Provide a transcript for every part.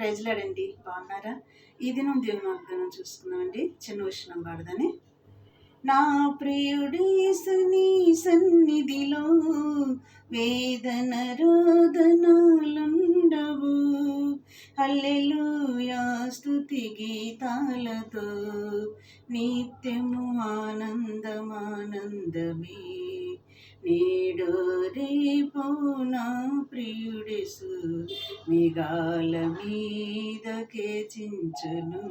ప్రైజ్లాడండి, బాగున్నారా? ఈ దినం దేవుని వాగ్దానం చూసుకుందామండి. చిన్న విషయం పాడదని. నా ప్రియుడేసుని సన్నిధిలో వేదన రోదనాలుండవు, హల్లెలూయా స్తుతి గీతాలతో నిత్యము ఆనందమానందమే. నేడు రేపు నా ప్రియుడేసు మేఘాల మీదకే చించును,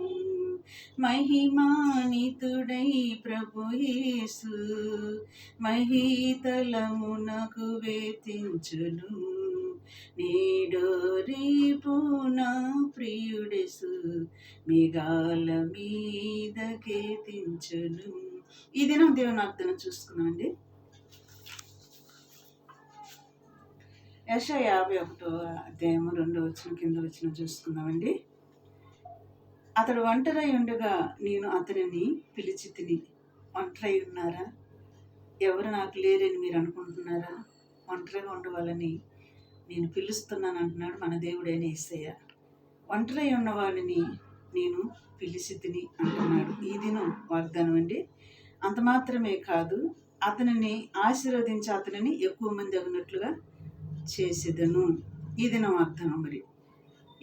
మహిమానితుడై ప్రభు యేసు మహీతలమునకు వేతించును. నేడు రేపు నా ప్రియుడేసు మేఘాల మీదకే తించును. ఈ దినం దేవుని వాగ్దానం చూసుకున్నామండి. యెషయా 51వ అధ్యాయము 2వ వచనం కింద వచనం చూసుకుందామండి. అతడు ఒంటరై ఉండగా నేను అతనిని పిలిచి తిని. ఒంటరై ఉన్నారా? ఎవరు నాకు లేరని మీరు అనుకుంటున్నారా? ఒంటరిగా ఉండవాలని నేను పిలుస్తున్నాను అంటున్నాడు మన దేవుడైన యేసయ్య. ఒంటరై ఉన్నవాడిని నేను పిలిచి తిని అంటున్నాడు. ఈ దినం వాగ్దానం అండి. అంత మాత్రమే కాదు, అతనిని ఆశీర్వదించి అతనిని ఎక్కువ మంది అగినట్లుగా చేసేదను. ఈ దినం వాగ్దానం. మరి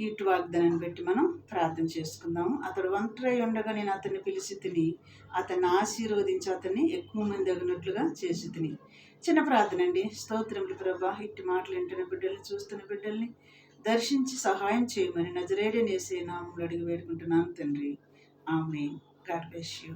ఇటు వాగ్దానాన్ని బట్టి మనం ప్రార్థన చేసుకుందాము. అతడు ఒంటరై ఉండగా నేను అతన్ని పిలిచి తిని, అతన్ని ఆశీర్వదించి అతన్ని ఎక్కువ మంది అగినట్లుగా చేసి తిని. చిన్న ప్రార్థన అండి. స్తోత్రములు ప్రభా, ఇట్టి మాటలు వింటున్న బిడ్డల్ని, చూస్తున్న బిడ్డల్ని దర్శించి సహాయం చేయమని నజరేయుడైన యేసయ్య నామములో అడిగి వేడుకుంటున్నాను తండ్రి. ఆమేన్. God bless you.